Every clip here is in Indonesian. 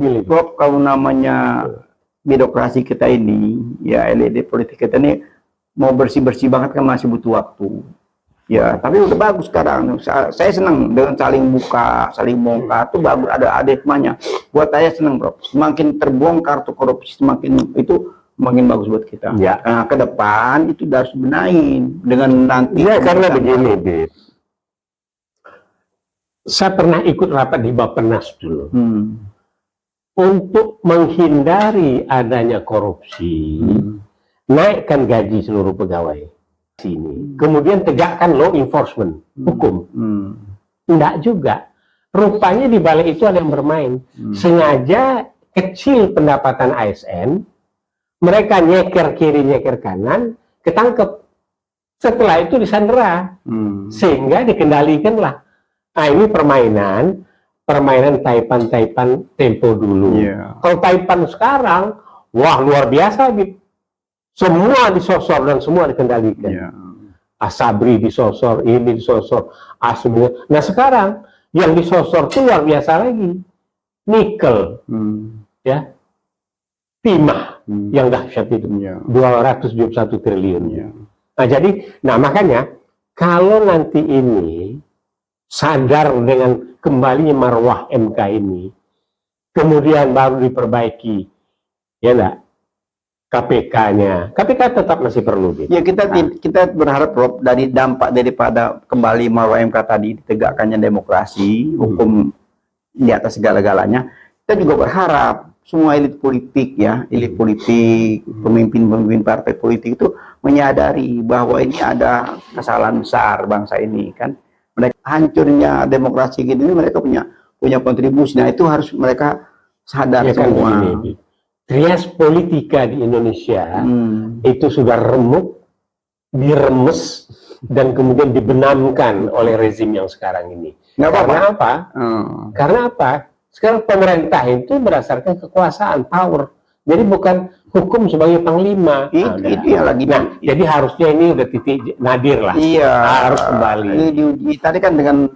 mobil itu. Prof, kalau namanya birokrasi kita ini, ya elit politik kita ini mau bersih-bersih banget kan masih butuh waktu. Ya, tapi udah bagus sekarang. Saya senang dengan saling buka, saling bongkar, itu bagus, ada hikmahnya. Buat saya senang, Bro. Semakin terbongkar tuh korupsi, semakin bagus buat kita. Ya. Nah, ke depan itu harus benahin dengan nanti. Ya, karena begini, Bib. Saya pernah ikut rapat di Bappenas dulu. Untuk menghindari adanya korupsi, naikkan gaji seluruh pegawai sini. Kemudian tegakkan law enforcement, hukum. Enggak juga. Rupanya di balik itu ada yang bermain. Sengaja kecil pendapatan ASN, mereka nyeker kiri, nyeker kanan, ketangkep. Setelah itu disandera. Sehingga dikendalikanlah. Nah, ini permainan taipan tempo dulu. Kalau taipan sekarang, wah luar biasa gitu. Semua disosor dan semua dikendalikan. Asabri disosor, ini disosor, semua. Nah sekarang yang disosor itu luar biasa lagi. Nikel, ya, timah yang dahsyat itu, 271 triliun. Nah jadi, makanya kalau nanti ini sadar dengan kembalinya marwah MK ini, kemudian baru diperbaiki, ya enggak, KPK-nya. KPK tetap masih perlu. Gitu. Ya kita berharap, Prof, dari dampak daripada kembali marwah MK tadi, ditegakkannya demokrasi, hukum di atas segala-galanya, kita juga berharap semua elit politik, pemimpin-pemimpin partai politik itu menyadari bahwa ini ada kesalahan besar bangsa ini, kan. Mereka hancurnya demokrasi gini, mereka punya kontribusi. Nah itu harus mereka sadar ya, semua. Kan, trias politika di Indonesia itu sudah remuk, diremes, dan kemudian dibenamkan oleh rezim yang sekarang ini. Karena apa? Karena apa? Sekarang pemerintah itu berdasarkan kekuasaan, power. Jadi bukan hukum sebagai panglima. Itu yang lagi. Jadi harusnya ini udah titik nadir lah. Iya. Harus kembali. Ini tadi kan dengan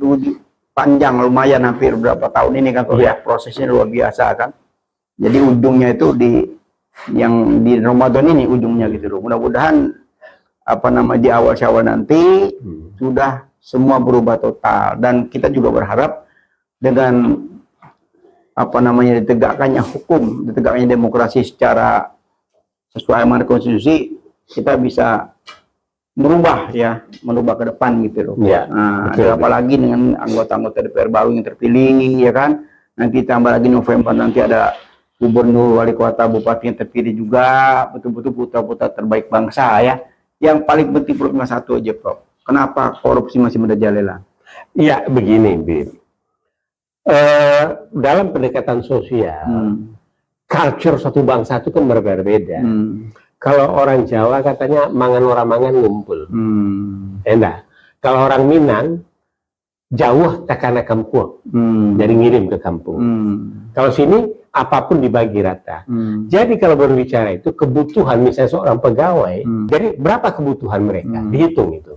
panjang lumayan hampir berapa tahun ini kan, prosesnya luar biasa kan. Jadi ujungnya itu di Ramadan ini ujungnya gitu loh. Mudah-mudahan di awal nanti sudah semua berubah total, dan kita juga berharap dengan ditegakkannya hukum, ditegakkannya demokrasi secara sesuai amanat konstitusi, kita bisa merubah ke depan gitu loh. Apalagi dengan anggota-anggota DPR baru yang terpilih, ya kan. Nanti tambah lagi November nanti ada gubernur, wali kota, bupati yang terpilih juga, betul-betul putra-putra terbaik bangsa ya. Yang paling penting cuma satu aja, Prof. Kenapa korupsi masih merajalela? Iya, begini, Bib. Dalam pendekatan sosial, culture satu bangsa itu kan berbeda-beda. Kalau orang Jawa katanya mangan orang mangan ngumpul. Enggak. Kalau orang Minang, jauh takana kampung, jadi ngirim ke kampung. Kalau sini apapun dibagi rata. Jadi kalau berbicara itu kebutuhan misalnya seorang pegawai, jadi berapa kebutuhan mereka dihitung itu.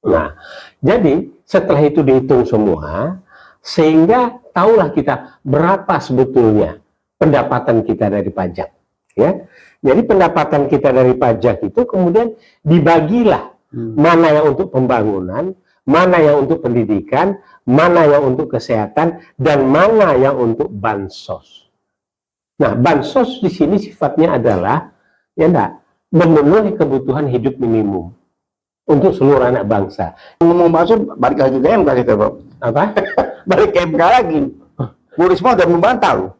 Nah, jadi setelah itu dihitung semua, sehingga tahulah kita berapa sebetulnya pendapatan kita dari pajak, ya. Jadi pendapatan kita dari pajak itu kemudian dibagilah mana yang untuk pembangunan, mana yang untuk pendidikan, mana yang untuk kesehatan, dan mana yang untuk bansos. Nah, bansos di sini sifatnya adalah memenuhi kebutuhan hidup minimum untuk seluruh anak bangsa. Ngomong bansos, balik lagi ke MK kita, Bro. Apa? Balik ke MK lagi. Bu Risma sudah membantah loh.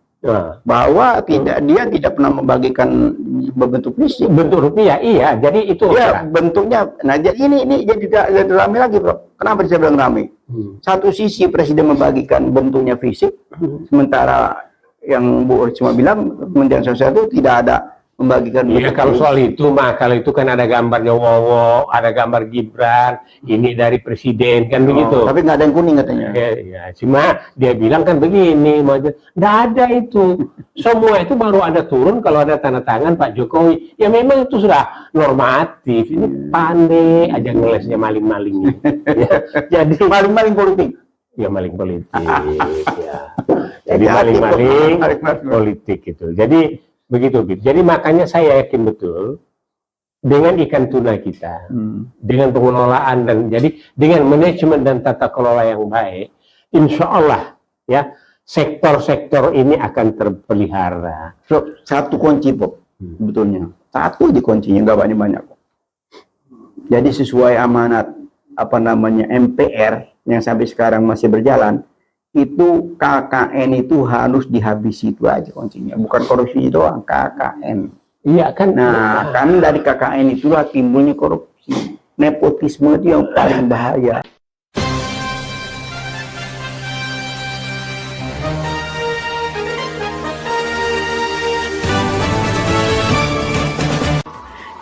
Bahwa dia tidak pernah membagikan bentuk fisik, bentuk rupiah, iya. Jadi itu bentuknya. Nah, jadi ini jadi ramai lagi, Bro. Kenapa saya bilang ramai? Satu sisi Presiden membagikan bentuknya fisik, sementara yang Bu Risma bilang Kementerian Sosial itu tidak ada membagikan. Iya, kalau soal itu kalau itu kan ada gambarnya Wowo, ada gambar Gibran, ini dari Presiden kan begitu. Tapi nggak ada yang kuning katanya. Ya, cuma dia bilang kan begini, nggak ada itu. Semua itu baru ada turun kalau ada tanda tangan Pak Jokowi. Ya memang itu sudah normatif. Ini pandai aja ngelesnya maling-maling. Jadi maling-maling politik. Ya maling politik ya. Jadi maling-maling politik itu. Jadi begitu. Jadi makanya saya yakin betul dengan ikan tuna kita, dengan pengelolaan dan jadi dengan manajemen dan tata kelola yang baik, insya Allah ya sektor-sektor ini akan terpelihara. So, satu kunci Bob, sebetulnya satu aja kuncinya, nggak banyak-banyak. Jadi sesuai amanat MPR yang sampai sekarang masih berjalan, itu KKN itu harus dihabisi, itu aja kuncinya, bukan korupsi doang, KKN. Iya kan. Nah, kan dari KKN itulah timbulnya korupsi, nepotisme itu yang paling bahaya.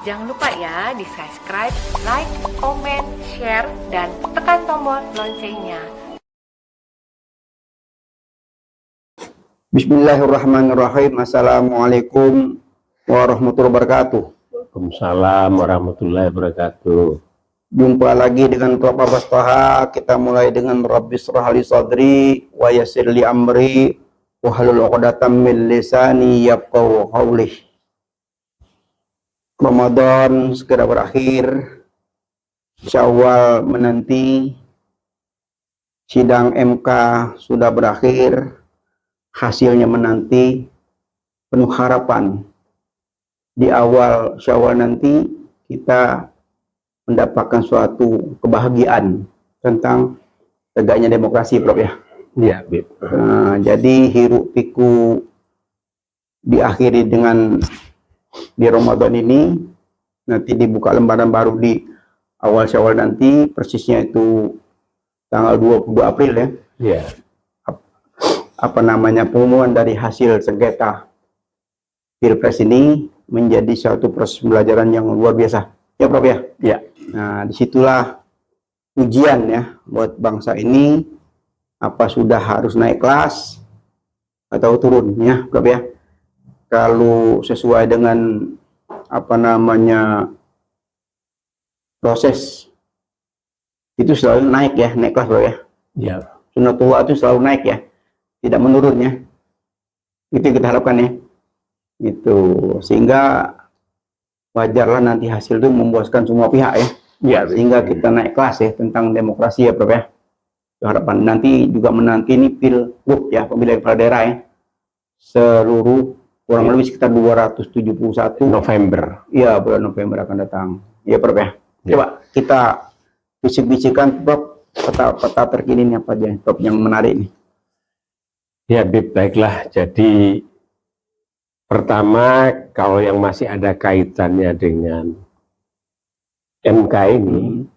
Jangan lupa ya di subscribe, like, comment, share, dan tekan tombol loncengnya. Bismillahirrahmanirrahim. Assalamualaikum warahmatullahi wabarakatuh. Waalaikumsalam warahmatullahi wabarakatuh. Jumpa lagi dengan Prof. Abbas Taha. Kita mulai dengan Rabbi shrah li sadri wa yassir li amri wahlul 'uqdatam min lisani yafqahu qawli. Ramadan segera berakhir, Syawal menanti, sidang MK sudah berakhir, hasilnya menanti, penuh harapan. Di awal Syawal nanti kita mendapatkan suatu kebahagiaan tentang tegaknya demokrasi, Prof ya. Iya, Bib. Jadi hiruk piku diakhiri dengan di Ramadan ini, nanti dibuka lembaran baru di awal Syawal nanti, persisnya itu tanggal 22 April ya. Iya. Pengumuman dari hasil sengketa Pilpres ini menjadi suatu proses pembelajaran yang luar biasa. Ya, Prof ya? Iya. Nah, disitulah ujian ya buat bangsa ini, apa sudah harus naik kelas atau turun ya, Prof ya? Kalau sesuai dengan proses itu selalu naik ya, naik kelas, Bro ya. Iya. Sunnatullah itu selalu naik ya, tidak menurun ya. Itu yang kita harapkan ya. Gitu. Sehingga wajarlah nanti hasil itu memuaskan semua pihak ya. Iya. Sehingga kita naik kelas ya tentang demokrasi ya, Bro ya. Harapan nanti juga menanti ini pilgub ya, pemilihan kepala daerah ya. Seluruh kurang lebih sekitar 271 November. Iya, bulan November akan datang. Iya, Prof ya. Coba kita bisik-bisikan, Prof, peta terkini ini apa aja, Prof, yang menarik ini. Ya, Bib, baiklah. Jadi pertama, kalau yang masih ada kaitannya dengan MK ini,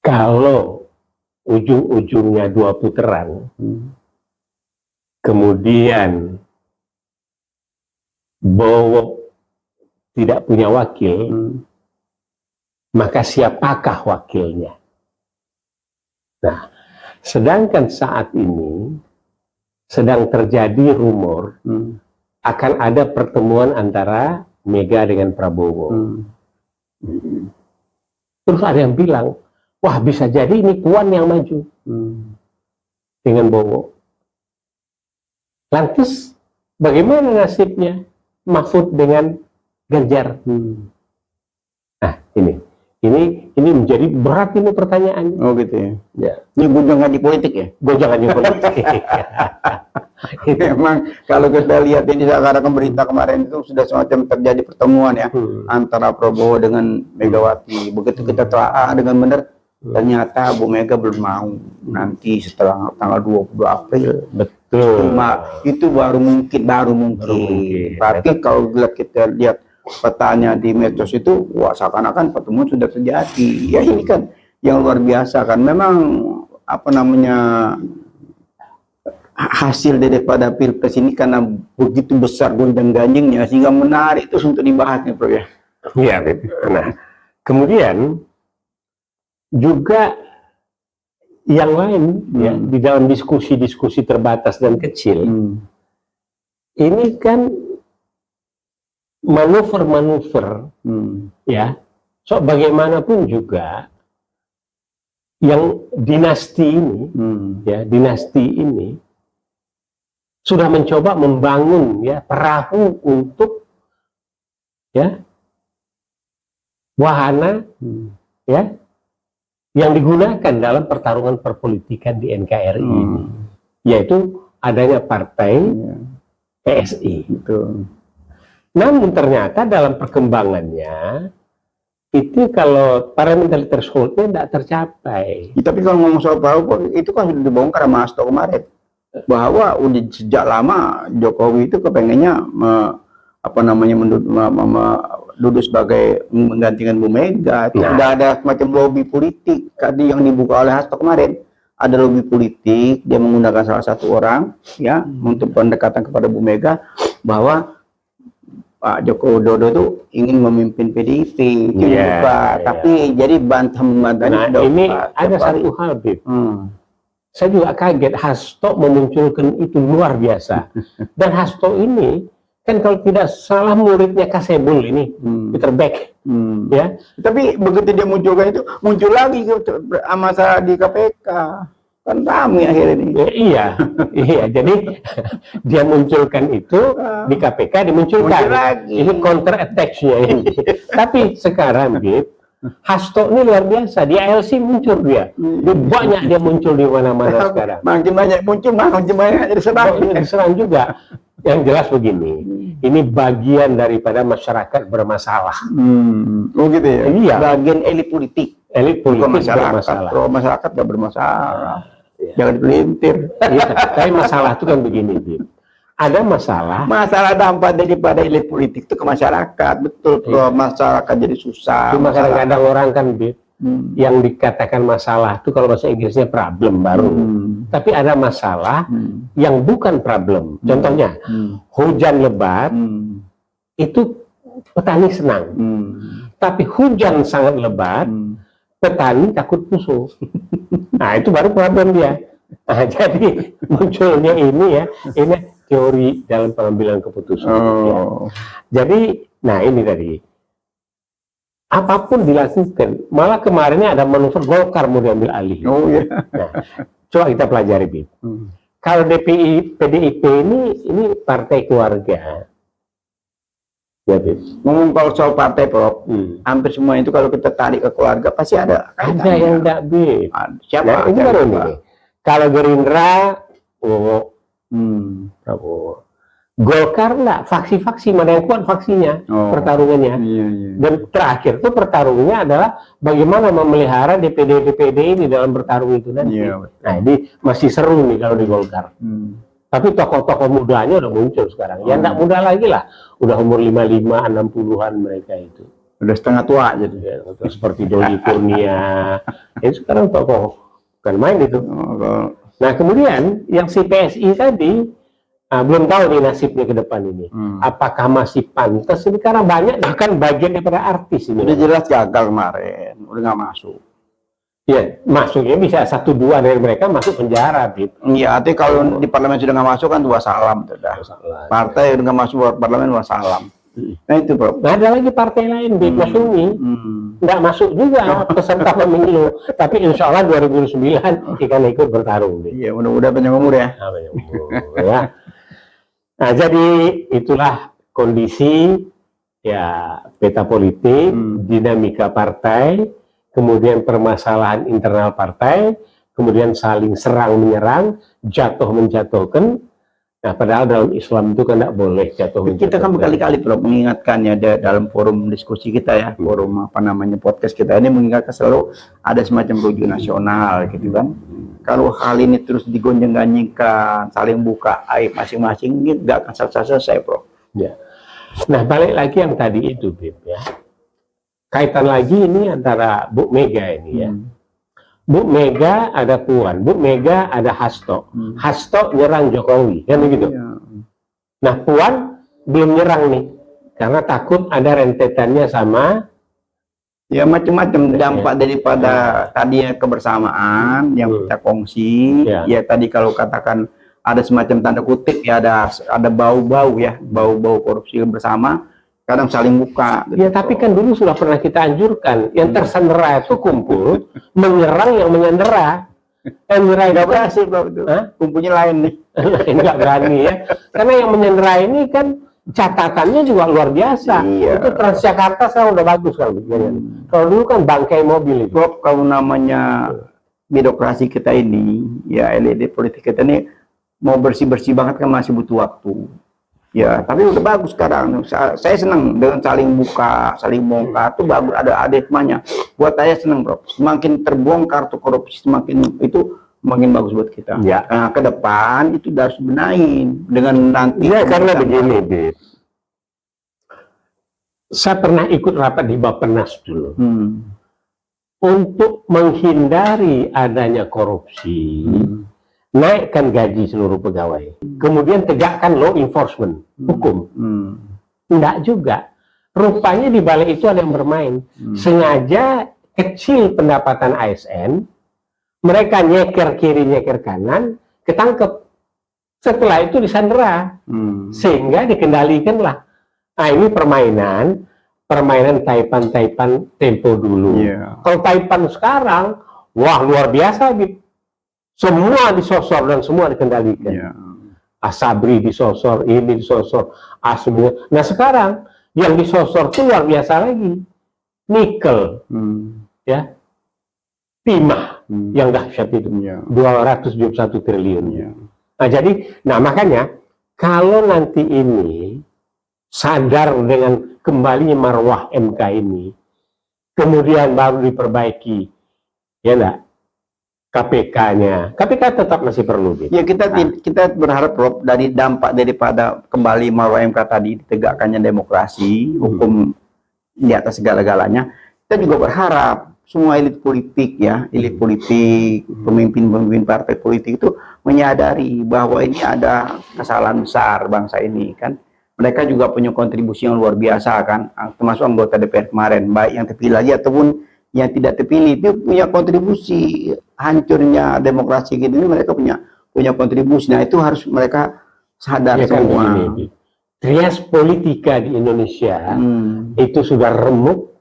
kalau ujung-ujungnya 2 putaran, kemudian Bowo tidak punya wakil, maka siapakah wakilnya? Nah, sedangkan saat ini sedang terjadi rumor akan ada pertemuan antara Mega dengan Prabowo. Terus ada yang bilang, wah bisa jadi ini Puan yang maju dengan Bowo. Lantas bagaimana nasibnya Mahfud dengan Ganjar? Nah, ini menjadi berat ini pertanyaannya. Oh gitu ya. Ya. Ini gunjang di politik ya? Gojangan di politik. Memang kalau kita lihat ini sekarang berita kemarin itu sudah semacam terjadi pertemuan ya antara Prabowo dengan Megawati. Begitu kita telah dengan benar, ternyata Bu Mega belum mau nanti setelah tanggal 22 April. Betul. Cuma itu baru mungkin. Berarti kalau kita lihat petanya di medsos itu, wah seakan-akan pertemuan sudah terjadi. Ya ini kan yang luar biasa kan. Memang hasil daripada Pilpres ini karena begitu besar gonjang-ganjingnya sehingga menarik terus untuk dibahas nih, Prof ya. Iya, nah kemudian juga yang lain ya di dalam diskusi-diskusi terbatas dan kecil ini kan manuver-manuver ya, so bagaimanapun juga yang dinasti ini, ya dinasti ini sudah mencoba membangun ya perahu untuk ya wahana ya yang digunakan dalam pertarungan perpolitikan di NKRI ini, yaitu adanya partai PSI. Betul. Namun ternyata dalam perkembangannya itu kalau parliamentary threshold-nya tidak tercapai. Ya, tapi kalau ngomong soal perahu itu kan sudah dibongkar sama Hasto kemarin, bahwa udah sejak lama Jokowi itu kepengennya duduk sebagai menggantikan Bu Mega. Udah ada semacam lobby politik tadi yang dibuka oleh Hasto kemarin. Ada lobby politik, dia menggunakan salah satu orang ya untuk pendekatan kepada Bu Mega bahwa Pak Joko Widodo itu ingin memimpin PDIP, tapi jadi bantah-bantahnya. Nah, ini ada satu hal, Bib. Saya juga kaget, Hasto memunculkan itu luar biasa. Dan Hasto ini, kan kalau tidak salah muridnya Kasebul ini, Peter Beck. Ya. Tapi begitu dia munculkan itu, muncul lagi masalah di KPK. Kan rame akhirnya ini. Iya. Jadi dia munculkan itu di KPK dimunculkan. Ini counter attack-nya ini. Tapi sekarang, Bib, Hasto ini luar biasa. Di ALC muncul dia. Banyak dia muncul di mana-mana sekarang. Makin banyak muncul, makin banyak diserang juga. Yang jelas begini, ini bagian daripada masyarakat bermasalah. Oh gitu ya? Iya. Bagian elit politik. Elit politik bermasalah. Kalau masyarakat nggak bermasalah. Jangan dipelintir. Ya, tapi masalah itu kan begini, Bib. Ada masalah. Masalah dampak daripada elit politik itu ke masyarakat. Betul, kalau masyarakat jadi susah. Cuma kadang-kadang orang kan, Bib, yang dikatakan masalah itu kalau bahasa Inggrisnya problem baru. Tapi ada masalah yang bukan problem. Contohnya, hujan lebat, itu petani senang. Tapi hujan sangat lebat, petani takut musuh. Nah, itu baru problem dia. Nah, jadi munculnya ini ya, ini teori dalam pengambilan keputusan. Ya. Jadi, nah ini tadi. Apapun dilakukan, malah kemarinnya ada manuver Golkar mau diambil alih. Oh iya. Nah, coba kita pelajari, Bib. Kalau PDIP ini partai keluarga. Ya, Bib. Ngomong kalau soal partai, Prof, hampir semua itu kalau kita tarik ke keluarga pasti ada. Ada yang enggak, Bib. Siapa? Nah, ini baru nih. Kalau Gerindra, Prabowo. Golkar enggak, faksi-faksi mana yang kuat faksinya, pertarungannya. Dan terakhir tuh pertarungannya adalah bagaimana memelihara DPD ini dalam bertarung itu nanti. Nah, ini masih seru nih kalau di Golkar. Tapi tokoh-tokoh mudanya udah muncul sekarang. Ya enggak muda lagi lah, udah umur 55, 60-an mereka itu. Udah setengah tua jadi. Ya, seperti Doli Kurnia. Ini sekarang tokoh bukan main itu. Nah, kemudian yang si PSI tadi belum tahu nih nasibnya ke depan ini. Apakah masih pantas ini karena banyak bahkan bagian daripada artis ini. Udah jelas gagal kemarin, udah nggak masuk. Ya, masuknya bisa 1-2 dari mereka masuk penjara, Bib. Iya, artinya kalau di parlemen sudah nggak masuk kan wassalam sudah. Partai udah nggak masuk parlemen wassalam. Nah itu, Bro. Nah, ada lagi partai lain, Bib, Masumi. Nggak masuk juga peserta pemilu. Tapi insya Allah 2009 ikan ikut bertarung, Bib. Iya, mudah-mudahan panjang umur ya. Panjang umur, ya. Nah, jadi itulah kondisi ya peta politik, dinamika partai, kemudian permasalahan internal partai, kemudian saling serang menyerang, jatuh menjatuhkan. Nah, padahal dalam Islam itu kan tidak boleh jatuh menjatuhkan. Kita kan berkali-kali mengingatkannya dalam forum diskusi kita ya, forum podcast kita ini mengingatkan selalu ada semacam rujuk nasional gitu kan. Kalau hal ini terus digonjang-ganjingkan, saling buka aib masing-masing, ini nggak akan selesai, Bro. Ya. Nah, balik lagi yang tadi itu, Bib, ya. Kaitan lagi ini antara Bu Mega ini ya. Bu Mega ada Puan, Bu Mega ada Hasto. Hasto nyerang Jokowi, kan begitu. Nah, Puan belum nyerang nih, karena takut ada rentetannya sama. Ya macam-macam dampak daripada tadinya kebersamaan yang kita kongsi. Ya tadi kalau katakan ada semacam tanda kutip ya ada bau-bau ya, bau-bau korupsi bersama. kadang saling buka. Gitu. Ya tapi kan dulu sudah pernah kita anjurkan, yang tersandera itu kumpul, menyerang yang menyandera. Yang menyerang Nggak berhasil Bro, itu. Kumpulnya lain nih. Nggak berani ya. Karena yang menyandera ini kan catatannya juga luar biasa. Iya. Itu Transjakarta sekarang udah bagus kalau begini. Kalau dulu kan bangkai mobil itu. Bro, kalau namanya birokrasi kita ini, ya elit politik kita ini mau bersih-bersih banget kan masih butuh waktu. Ya, tapi udah bagus sekarang. Saya senang dengan saling buka, saling bongkar itu bagus, ada hikmahnya. Buat saya senang, Bro. Semakin terbongkar tuh korupsi, semakin itu makin bagus buat kita. Ya. Nah, ke depan itu harus benahin dengan nanti. Ya, karena begini, Bib. Saya pernah ikut rapat di Bappenas dulu. Untuk menghindari adanya korupsi, naikkan gaji seluruh pegawai. Kemudian tegakkan law enforcement, hukum. Enggak juga. Rupanya di balik itu ada yang bermain. Sengaja kecil pendapatan ASN, mereka nyeker kiri, nyeker kanan, ketangkep. Setelah itu disandera. Sehingga dikendalikanlah. Nah ini permainan Taipan tempo dulu. Kalau Taipan sekarang, wah luar biasa gitu. Semua disosor dan semua dikendalikan. Asabri disosor, ini disosor, semua. Nah sekarang yang disosor itu luar biasa lagi. Nikel, ya, timah yang dahsyat itu, 271 triliun. Nah jadi, makanya kalau nanti ini sadar dengan kembalinya marwah MK ini, kemudian baru diperbaiki, ya enggak? KPK-nya, KPK tetap masih perlu. Ya kita berharap Rob, dari dampak daripada kembali marwah MK tadi ditegakkannya demokrasi, hukum di atas segala-galanya, kita juga berharap semua elit politik ya, pemimpin-pemimpin partai politik itu menyadari bahwa ini ada kesalahan besar bangsa ini kan. Mereka juga punya kontribusi yang luar biasa kan, termasuk anggota DPR kemarin, baik yang terpilih lagi ataupun yang tidak terpilih, itu punya kontribusi hancurnya demokrasi gitu ini, mereka punya kontribusi. Nah itu harus mereka sadar ya, semua. Kan, trias politika di Indonesia itu sudah remuk,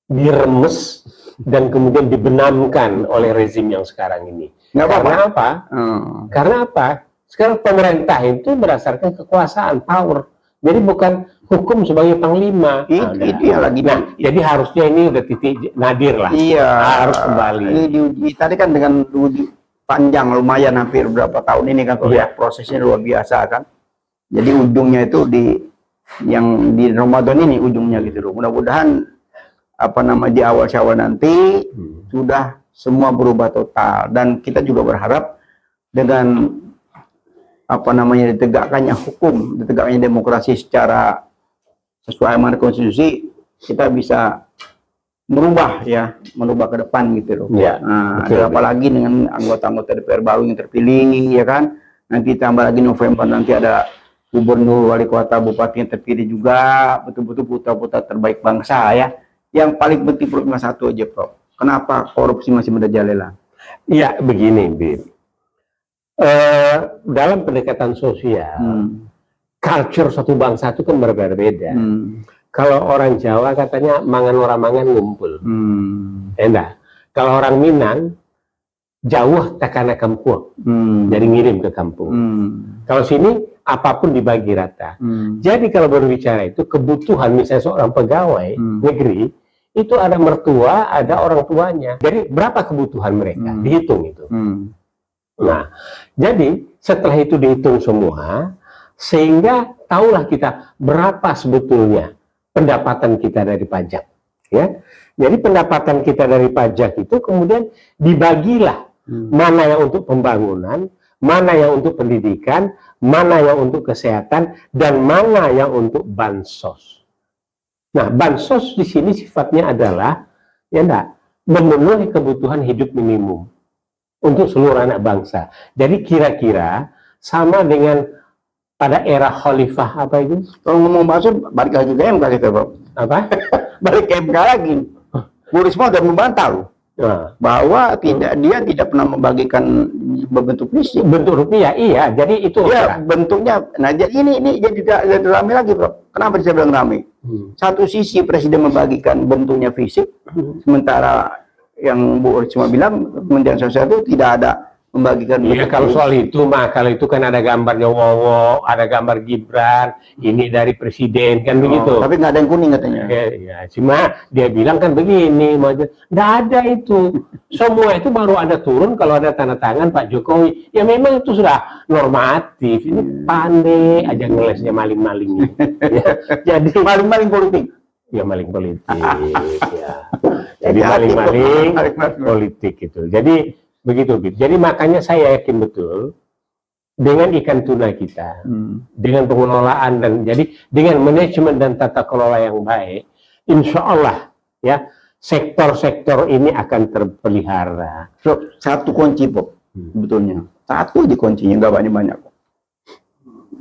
diremes, dan kemudian dibenamkan oleh rezim yang sekarang ini. Karena apa? Karena apa? Sekarang pemerintah itu berdasarkan kekuasaan, power. Jadi bukan hukum sebagai panglima. Itu yang lagi. Nah, jadi harusnya ini udah titik nadir lah. Iya. Harus kembali. Ini diuji tadi kan dengan uji panjang, lumayan hampir berapa tahun ini kan, kalau prosesnya luar biasa kan. Jadi ujungnya itu yang di Ramadan ini ujungnya gitu loh. Mudah-mudahan di awal nanti sudah semua berubah total, dan kita juga berharap dengan ditegakkannya hukum, ditegakkannya demokrasi secara sesuai amanat konstitusi, kita bisa merubah ke depan gitu loh. Apalagi dengan anggota-anggota DPR baru yang terpilih ya kan. Nanti tambah lagi November nanti ada gubernur, wali kota, bupati yang terpilih juga, betul-betul putra-putra terbaik bangsa ya. Yang paling penting cuma satu aja, Prof. Kenapa korupsi masih merajalela? Iya, begini, Bib. Dalam pendekatan sosial, culture satu bangsa itu kan berbeda-beda. Kalau orang Jawa katanya mangan orang mangan ngumpul. Enggak. Kalau orang Minang, jauh takana kampung, jadi ngirim ke kampung. Kalau sini apapun dibagi rata. Jadi kalau berbicara itu kebutuhan misalnya seorang pegawai negeri itu ada mertua, ada orang tuanya. Jadi berapa kebutuhan mereka dihitung itu. Nah, jadi setelah itu dihitung semua, sehingga tahulah kita berapa sebetulnya pendapatan kita dari pajak, ya. Jadi pendapatan kita dari pajak itu kemudian dibagilah mana yang untuk pembangunan, mana yang untuk pendidikan, mana yang untuk kesehatan, dan mana yang untuk bansos. Nah, bansos di sini sifatnya adalah memenuhi kebutuhan hidup minimum untuk seluruh anak bangsa. Jadi kira-kira sama dengan pada era khalifah apa itu? Kalau ngomong bansos, balik lagi ke MK kita, Bro. Apa? Balik ke MK lagi. Bu Risma udah membantah loh. bahwa dia tidak pernah membagikan berbentuk fisik. Bentuk rupiah, iya. Jadi itu ya bentuknya. Nah, jadi ini jadi ramai lagi, Bro. Kenapa saya bilang ramai? Satu sisi presiden membagikan bentuknya fisik, sementara yang Bu cuma bilang Kementerian Sosial itu tidak ada membagikan. Iya, kalau soal itu mah, kalau itu kan ada gambarnya Wowo, ada gambar Gibran, ini dari presiden kan begitu. Tapi nggak ada yang kuning katanya. Ya, cuma dia bilang kan begini, nggak ada itu. Semua itu baru ada turun kalau ada tanda tangan Pak Jokowi. Ya memang itu sudah normatif. Ini pandai aja ngelesnya maling-maling. Ya, jadi maling-maling politik. Ya maling politik. Ya. Jadi maling-maling politik itu. Jadi begitu, Bib. Jadi makanya saya yakin betul dengan ikan tuna kita, dengan pengelolaan dan jadi dengan manajemen dan tata kelola yang baik, insya Allah ya sektor-sektor ini akan terpelihara. So, satu kunci, Bob, sebetulnya satu di kuncinya, nggak banyak-banyak.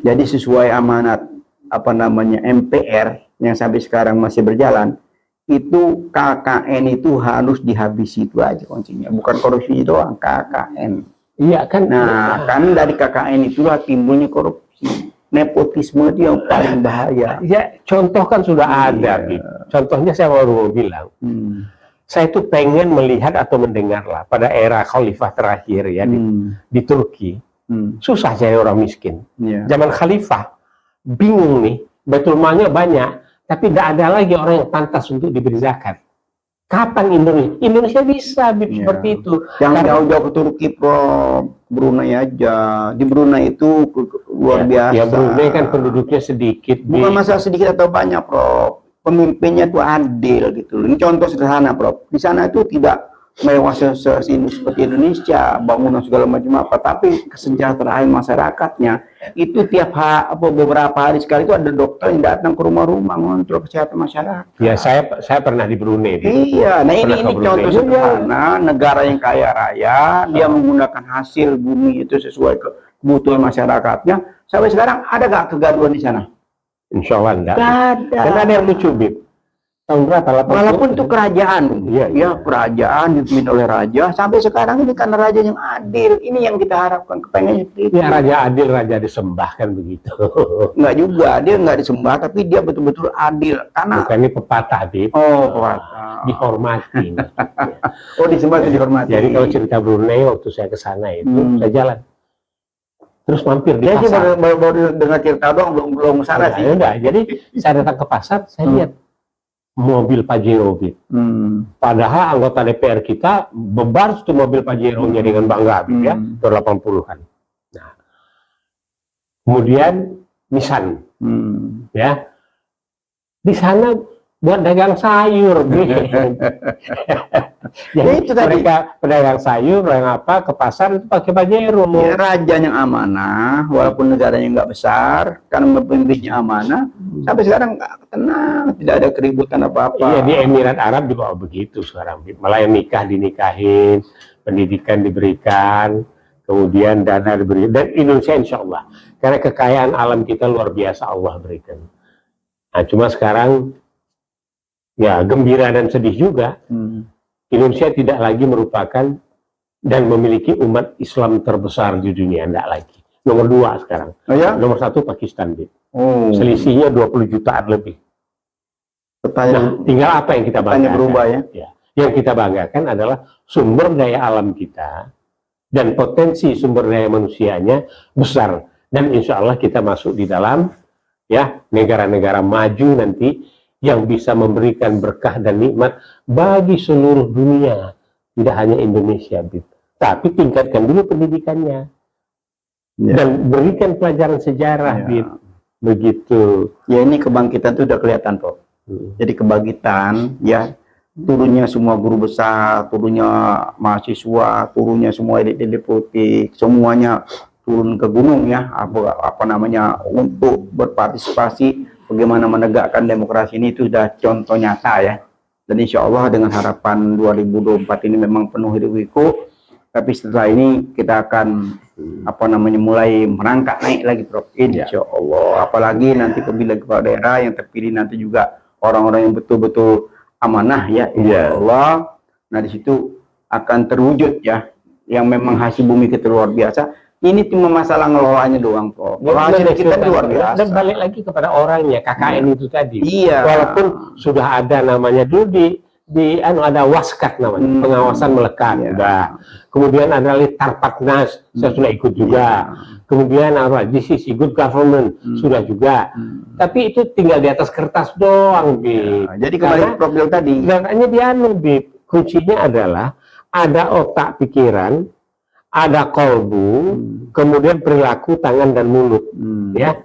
Jadi sesuai amanat MPR yang sampai sekarang masih berjalan, itu KKN itu harus dihabisi, itu aja kuncinya, bukan korupsi doang, KKN. Iya kan. Nah, kan dari KKN itulah timbulnya korupsi, nepotisme itu yang paling bahaya. Ya contoh kan sudah ada, gitu. Contohnya saya baru mau bilang, saya tuh pengen melihat atau mendengar lah pada era khalifah terakhir ya di Turki, susah cari orang miskin. Zaman khalifah bingung nih, Baitul Malnya banyak, tapi tidak ada lagi orang yang pantas untuk diberi zakat. Kapan Indonesia bisa seperti itu? Jangan jauh-jauh ke Turki, Prof. Brunei aja. Di Brunei itu luar biasa. Ya Brunei kan penduduknya sedikit. Bukan masalah sedikit atau banyak, Prof. Pemimpinnya itu adil gitu. Ini contoh sederhana, Prof. Di sana itu tidak mewah seperti Indonesia, bangunan segala macam apa, tapi kesejahteraan masyarakatnya itu beberapa hari sekali itu ada dokter yang datang ke rumah-rumah ngontrol kesehatan masyarakat. Ya, saya pernah di Brunei. Iya, nah ini contoh sederhana negara yang kaya raya, dia menggunakan hasil bumi itu sesuai kebutuhan masyarakatnya. Sampai sekarang ada nggak kegaduhan di sana? Insya Allah enggak. Ada. Karena ada yang lucu, Bib. Tahun berapa? Walaupun itu kerajaan, ya kerajaan dipimpin oleh raja, sampai sekarang ini karena raja yang adil, ini yang kita harapkan, kepengennya itu. Ya raja adil, raja disembah kan begitu. Enggak juga, dia enggak disembah, tapi dia betul-betul adil. Karena bukan ini pepatah, Bib. Oh, pepatah. Dihormati. Oh, disembah itu dihormati. Jadi kalau cerita Brunei waktu saya ke sana itu, saya jalan. Terus mampir di pasar. Baru dengar cerita doang, belum sana sih. Enggak, jadi saya datang ke pasar, saya lihat mobil Pajero, padahal anggota DPR kita bebar itu mobil Pajero-nya dengan bangga, ya, tahun 80-an. Nah, kemudian Nissan, ya, di sana buat dagang sayur, jadi itu mereka pedagang sayur, yang apa ke pasar itu pakai Pajero. Ya, raja yang amanah, walaupun negaranya nggak besar, karena pemimpinnya amanah, sampai sekarang tenang, tidak ada keributan apa-apa. Iya, di Emirat Arab juga begitu sekarang, malah yang nikah dinikahin, pendidikan diberikan, kemudian dana diberikan, dan Indonesia insya Allah, karena kekayaan alam kita luar biasa Allah berikan. Nah, cuma sekarang ya gembira dan sedih juga, Indonesia tidak lagi merupakan dan memiliki umat Islam terbesar di dunia, tidak lagi. Nomor 2 sekarang. Oh, ya? Nomor 1 Pakistan, selisihnya 20 jutaan lebih. Nah, tinggal apa yang kita banggakan? Berubah, ya? Yang kita banggakan adalah sumber daya alam kita dan potensi sumber daya manusianya besar, dan insya Allah kita masuk di dalam ya negara-negara maju nanti yang bisa memberikan berkah dan nikmat bagi seluruh dunia, tidak hanya Indonesia, Bib. Tapi tingkatkan dulu pendidikannya dan berikan pelajaran sejarah, Bib. Begitu. Ya, ini kebangkitan itu udah kelihatan, Pak. Jadi kebangkitan, ya, turunnya semua guru besar, turunnya mahasiswa, turunnya semua elit-elit politik, semuanya turun ke gunung, ya, untuk berpartisipasi bagaimana menegakkan demokrasi ini. Itu sudah contoh nyata, ya. Dan insya Allah dengan harapan 2024 ini memang penuh hiruk-pikuk, tapi setelah ini kita akan mulai merangkak naik lagi, Prof. Insya Allah. Apalagi nanti pemilihan kepala daerah yang terpilih nanti juga orang-orang yang betul-betul amanah, ya, insya Allah. Nah, di situ akan terwujud ya, yang memang hasil bumi kita luar biasa. Ini cuma masalah ngelolanya doang, Prof. Kalau hasil kita luar biasa. Dan balik lagi kepada orangnya, KKN itu tadi. Iya. Walaupun sudah ada namanya dulu ada waskat namanya, pengawasan melekat. Udah. Kemudian ada Tarpatnas, saya sudah ikut juga. Kemudian apa? GCC, Good Government, sudah juga. Tapi itu tinggal di atas kertas doang, Bib. Jadi kembali ke problem tadi. Makanya Bib. Kuncinya adalah ada otak pikiran, ada kolbu, kemudian perilaku tangan dan mulut, ya.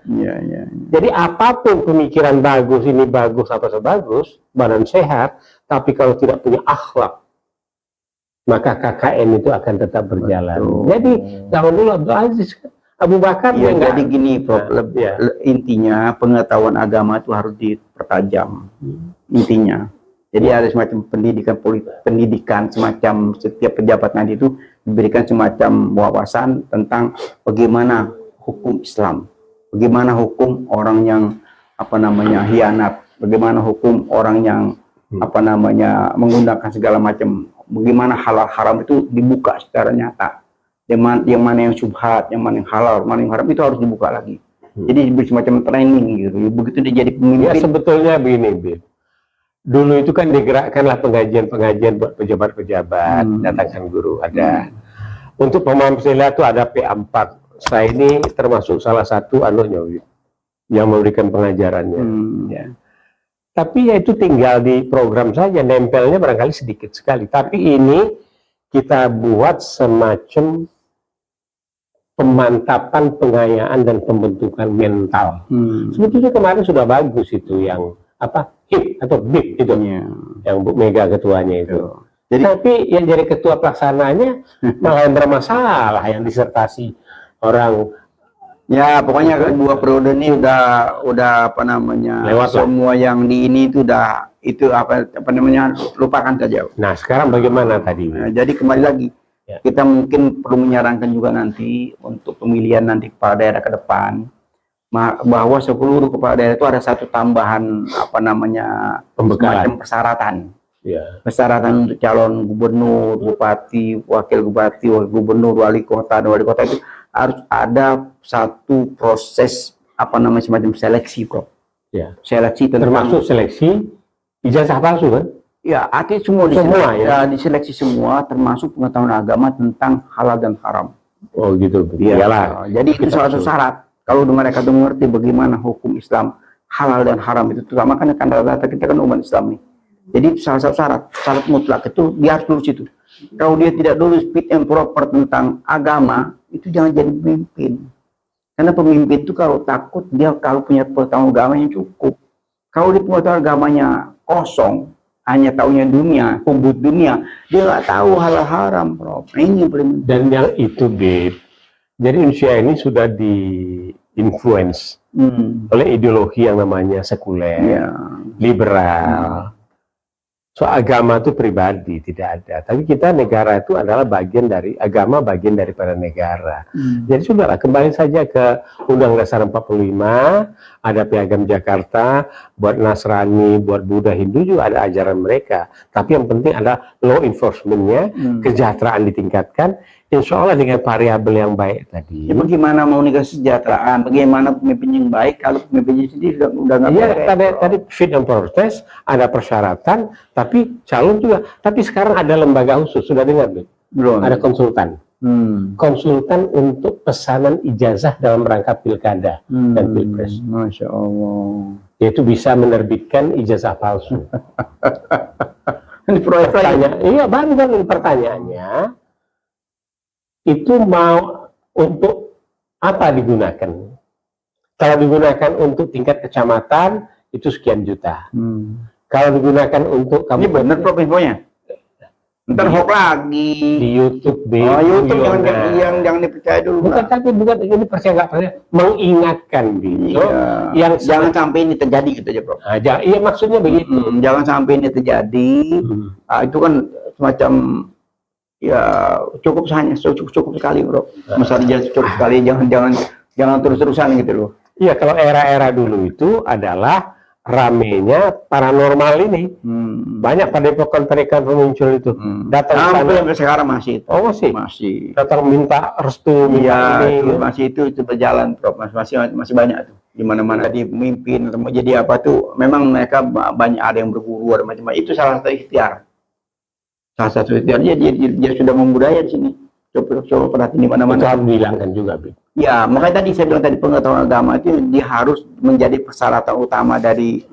Jadi apapun pemikiran bagus, ini bagus apa sebagus, badan sehat, tapi kalau tidak punya akhlak, maka KKN itu akan tetap berjalan. Betul. Jadi zaman dulu Abu Bakar ya, jadi gini, Prof. Intinya pengetahuan agama itu harus dipertajam. Intinya. Jadi ada semacam pendidikan semacam setiap pejabat nanti itu diberikan semacam wawasan tentang bagaimana hukum Islam, bagaimana hukum orang yang hianat, bagaimana hukum orang yang menggunakan segala macam, bagaimana halal haram itu dibuka secara nyata, yang mana yang syubhat, yang mana yang halal, mana yang haram itu harus dibuka lagi. Jadi diberi semacam training gitu. Begitu dia jadi pemimpin. Ya sebetulnya begini, Bib. Dulu itu kan digerakkanlah pengajian buat pejabat-pejabat, datangkan guru ada. Untuk pemahaman Pancasila itu ada P4. Saya ini termasuk salah satu yang memberikan pengajarannya. Ya. Tapi ya itu tinggal di program saja, nempelnya barangkali sedikit sekali. Tapi ini kita buat semacam pemantapan, pengayaan dan pembentukan mental. Sebetulnya kemarin sudah bagus itu yang HIP atau BIP itu, yang Bu Mega ketuanya itu. Jadi, tapi yang jadi ketua pelaksananya malah yang bermasalah, yang disertasi orang. Ya pokoknya 2 periode ini udah lewat semua lah. Yang di ini itu udah lupakan saja. Nah sekarang bagaimana tadi? Jadi kembali lagi, kita mungkin perlu menyarankan juga nanti untuk pemilihan nanti kepala daerah ke depan, bahwa seluruh kepala daerah itu ada satu tambahan pembekalan persyaratan. Persyaratan untuk calon gubernur, bupati, wakil gubernur, wali kota itu harus ada satu proses semacam seleksi, Prof. Seleksi termasuk seleksi ijazah palsu kan? Ya, artinya semua diseleksi semua, termasuk pengetahuan agama tentang halal dan haram. Oh gitu. Iyalah. Jadi itu salah satu syarat. Kalau mereka tuh mengerti bagaimana hukum Islam halal dan haram itu, terutama kan rata-rata kita kan umat Islam nih. Jadi salah satu syarat mutlak itu dia harus lulus itu. Kalau dia tidak lulus fit and proper tentang agama, itu jangan jadi pemimpin. Karena pemimpin itu kalau takut, dia kalau punya pengetahuan agama yang cukup. Kalau dia pengetahuan agamanya kosong, hanya taunya dunia, kumbut dunia, dia nggak tahu halal haram, Prof. Ini paling. Dan yang itu, Bib. Jadi Indonesia ini sudah di-influence oleh ideologi yang namanya sekuler, liberal. So agama itu pribadi, tidak ada. Tapi kita negara itu adalah bagian dari agama, bagian daripada negara. Jadi sudahlah, kembali saja ke Undang Dasar 45, ada Piagam Jakarta, buat Nasrani, buat Buddha, Hindu juga ada ajaran mereka. Tapi yang penting adalah law enforcement-nya, kesejahteraan ditingkatkan, insya Allah dengan variabel yang baik tadi. Ya, bagaimana mau kesejahteraan, bagaimana pemimpin yang baik kalau pemimpinnya sendiri udah nggak baik. Tadi fit and proper test, ada persyaratan, tapi calon juga. Tapi sekarang ada lembaga khusus, sudah dengar belum? Ada konsultan. Konsultan untuk pesanan ijazah dalam rangka pilkada dan pilpres. Masya Allah. Yaitu bisa menerbitkan ijazah palsu. Ini baru pertanyaannya. Itu mau untuk apa digunakan? Kalau digunakan untuk tingkat kecamatan, itu sekian juta. Kalau digunakan untuk kamu, ini benar Prof infonya. Ntar hoax lagi di YouTube, YouTube jangan dipercaya dulu. Bukan ini percaya nggak percaya, mengingatkan gitu. Yang jangan sampai ini terjadi gitu aja, Prof. Iya maksudnya begitu. Jangan sampai ini terjadi. Itu kan semacam cukup sekali, Bro. Misalnya cukup sekali, jangan terus-terusan gitu loh. Iya, kalau era-era dulu itu adalah ramenya paranormal ini. Banyak padepokan-padepokan muncul itu. Datang ke sana. Sampai sekarang masih itu. Oh masih? Masih. Datang minta restu, minta Iya, ini. masih itu berjalan, Prof. Masih banyak tuh. Di mana-mana jadi pemimpin atau mau jadi apa tuh, memang mereka banyak ada yang berguru, ada macam-macam. Itu salah satu ikhtiar. Salah satu ikhtiarnya dia sudah membudaya di sini. Coba perhatiin di mana-mana. Itu harus dihilangkan juga, Bib. Ya, makanya tadi saya bilang tadi pengetahuan agama itu dia harus menjadi persyaratan utama dari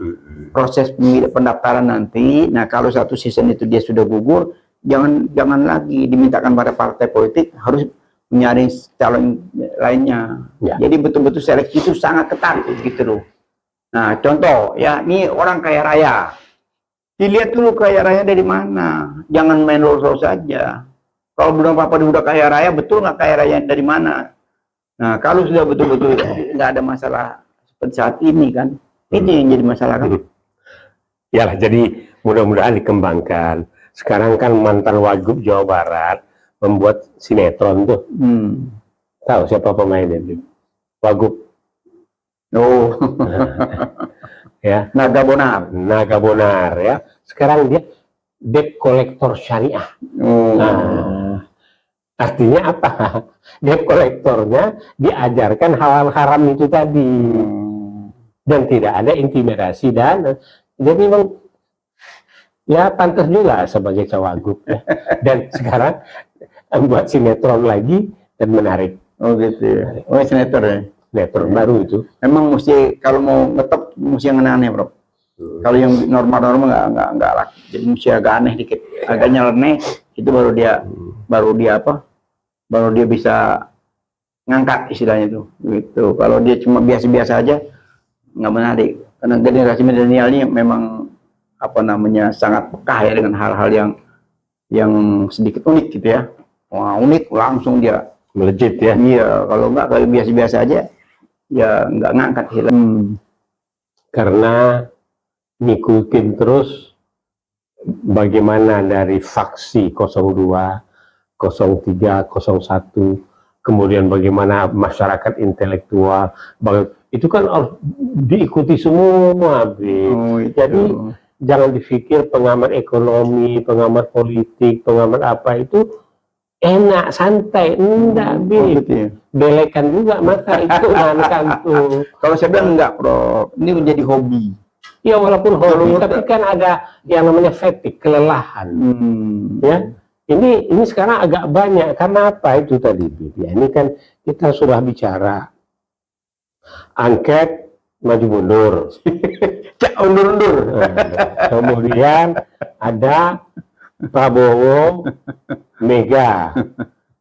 proses pendaftaran nanti. Nah, kalau satu season itu dia sudah gugur, jangan lagi dimintakan pada partai politik, harus menyaring calon lainnya. Ya. Jadi betul-betul seleksi itu sangat ketat gitu loh. Nah, contoh ya, ini orang kaya raya. Dilihat dulu kaya raya dari mana. Jangan main lolos saja. Kalau belum apa udah kaya raya, betul nggak kaya raya dari mana? Nah, kalau sudah betul-betul nggak ada masalah seperti saat ini kan, itu yang jadi masalah kan. Ya lah, jadi mudah-mudahan dikembangkan. Sekarang kan mantan Wagub Jawa Barat membuat sinetron tuh. Tahu siapa pemainnya? Bib? Wagub. Oh, Ya, Naga Bonar. Naga Bonar ya. Sekarang dia debt collector syariah. Oh. Nah, artinya apa? Debt kolektornya diajarkan hal-hal haram itu tadi, dan tidak ada intimidasi dana. Jadi memang ya pantas juga sebagai cawagup ya. Dan sekarang buat sinetron lagi dan menarik. Oh gitu ya. Oh sinetron ya. Sinetron baru itu. Memang mesti kalau mau ngetop mesti yang aneh-aneh, Bro. Kalau yang normal-normal nggak laku. Jadi mesti agak aneh dikit, agak nyeleneh, itu baru dia bisa ngangkat istilahnya itu. Gitu. Kalau dia cuma biasa-biasa aja nggak menarik. Karena generasi milenial ini memang sangat peka ya dengan hal-hal yang sedikit unik gitu ya. Wah, unik langsung dia Melejit ya. Iya, kalau nggak kayak biasa-biasa aja ya nggak ngangkat hilang. Karena ngikutin terus bagaimana dari faksi 02, 03, 01, kemudian bagaimana masyarakat intelektual, itu kan harus diikuti semua, Jadi jangan dipikir pengamat ekonomi, pengamat politik, pengamat apa itu enak, santai, enggak, gitu ya. Belekan juga maka itu tuh. Kalau saya bilang enggak, Prof. Ini menjadi hobi. Ya walaupun hobi, tapi kan ada yang namanya fatigue, kelelahan. Ya, ini sekarang agak banyak. Karena apa itu tadi, ya, ini kan kita sudah bicara angket maju mundur, undur-undur. Kemudian ada Prabowo, Mega.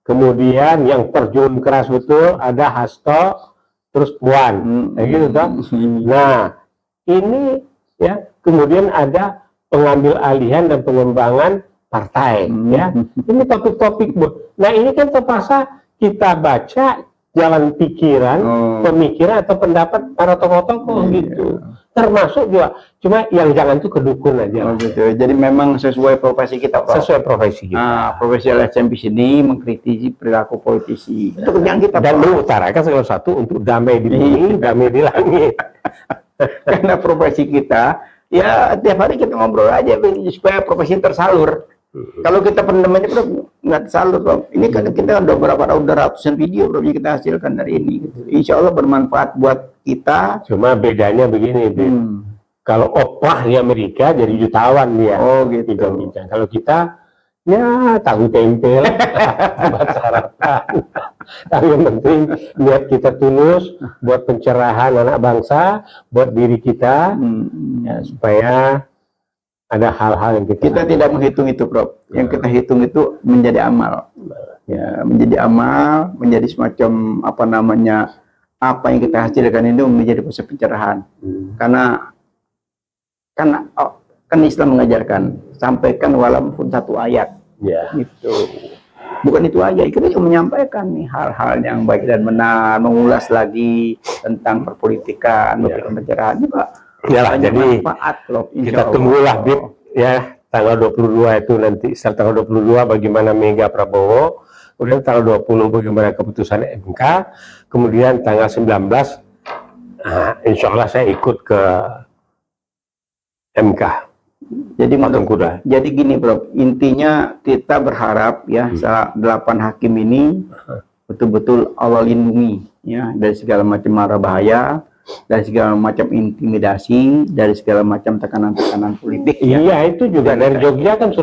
Kemudian yang terjun keras betul ada Hasto, terus Puan, gitu toh. Nah, ini ya, kemudian ada pengambil alihan dan pengembangan partai, ya. Ini topik-topik, nah ini kan terpaksa kita baca jalan pikiran, pemikiran atau pendapat para tokoh-tokoh gitu. Termasuk juga, cuma yang jangan tuh kedukun aja. Oh gitu. Jadi memang sesuai profesi kita, Pak. Sesuai profesi kita. Nah, profesi LSM di sini mengkritisi perilaku politisi. Itu kerjaan kita, Dan Pak. mengutarakan segala satu untuk damai di bumi, damai di langit. Karena profesi kita, ya tiap hari kita ngobrol aja supaya profesi tersalur. Kalau kita pendam aja, Bro, nggak tersalur, Bro. Ini kan kita udah ratusan video, Bro, yang kita hasilkan dari ini. Gitu. Insya Allah bermanfaat buat kita. Cuma bedanya begini, kalau Oprah di Amerika jadi jutawan dia. Oh gitu. Bincang-bincang. Kalau kita ya tahu tempe lah, buat sarapan. Tapi yang penting niat kita tulus buat pencerahan anak bangsa, buat diri kita, ya, supaya ada hal-hal yang kita tidak menghitung itu, Prof. Yang kita hitung itu menjadi amal. Ya, menjadi amal, menjadi semacam apa yang kita hasilkan itu menjadi proses pencerahan. Karena kan Islam mengajarkan sampaikan walaupun satu ayat. Ya. Gitu. Bukan itu aja, kita juga menyampaikan nih hal-hal yang baik dan benar, mengulas lagi tentang perpolitikan, pencerahan juga. Yalah, jadi manfaat, kita tunggulah, Bib, ya, tanggal 22 itu nanti. Setelah tanggal 22 bagaimana Mega Prabowo, kemudian tanggal 20 bagaimana keputusan MK, kemudian tanggal 19 insya Allah saya ikut ke MK. Jadi Patung kuda. jadi gini bro, intinya kita berharap ya 8 hakim ini betul-betul Allah lindungi ya dari segala macam mara bahaya, dari segala macam intimidasi, dari segala macam tekanan-tekanan politik. Ya. Iya, itu juga dari Jogja kan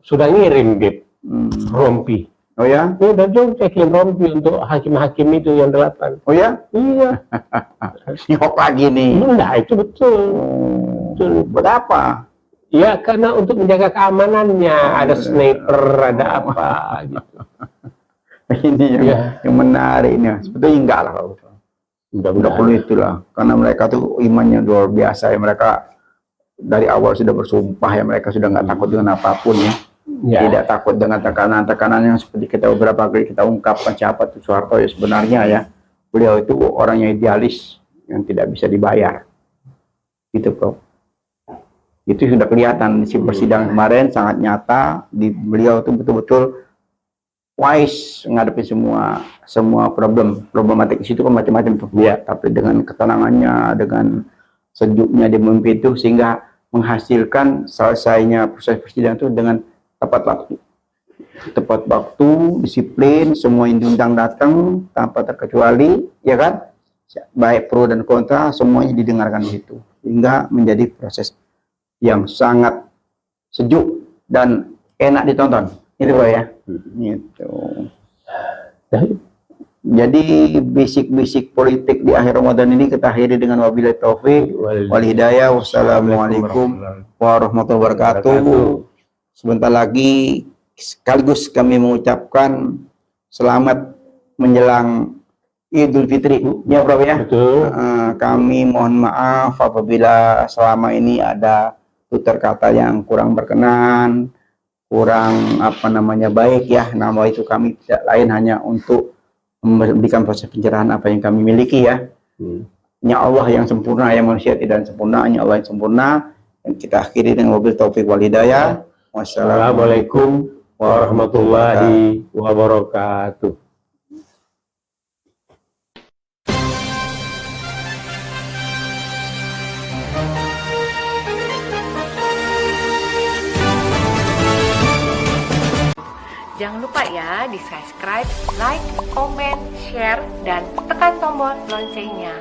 sudah ngirim Bib, rompi. Oh ya? Ini dari Jogja kirim rompi untuk hakim-hakim itu yang 8. Oh ya? Iya. Nyok lagi nih. Enggak, itu betul. Betul. Berapa? Ya, karena untuk menjaga keamanannya, ada sniper, ada apa gitu. Ini yang menarik ini. Sebetulnya enggak lah kalau udah perlu itulah. Karena mereka tuh imannya luar biasa ya. Mereka dari awal sudah bersumpah ya. Mereka sudah nggak takut dengan apapun ya. Tidak takut dengan tekanan-tekanan yang seperti kita beberapa kali kita ungkapkan siapa itu Soeharto ya sebenarnya ya. Beliau itu orang yang idealis yang tidak bisa dibayar. Gitu Prof. Itu sudah kelihatan di persidangan kemarin sangat nyata. Beliau itu betul-betul wise menghadapi semua problematik di situ kan macam-macam tuh. Ya, tapi dengan ketenangannya, dengan sejuknya dia memimpin itu sehingga menghasilkan selesainya proses persidangan itu dengan tepat waktu, disiplin, semua undang datang tanpa terkecuali, ya kan? Baik pro dan kontra semuanya didengarkan di situ sehingga menjadi proses yang sangat sejuk dan enak ditonton. Itu Pak ya. Gitu. Jadi bisik-bisik politik di akhir Ramadan ini kita akhiri dengan wabillahi taufik wal hidayah. Wassalamualaikum warahmatullahi wabarakatuh. Sebentar lagi sekaligus kami mengucapkan selamat menjelang Idul Fitri. Ya Prof ya. Betul. Kami mohon maaf apabila selama ini ada tutur kata yang kurang berkenan, kurang baik ya. Nama itu kami tidak lain hanya untuk memberikan proses pencerahan apa yang kami miliki ya. Hanya Allah yang sempurna, yang manusia tidak sempurna, hanya Allah yang sempurna. Dan kita akhiri dengan wabil taufik wal hidayah. Wassalamualaikum warahmatullahi wabarakatuh. Jangan lupa ya di subscribe, like, comment, share, dan tekan tombol loncengnya.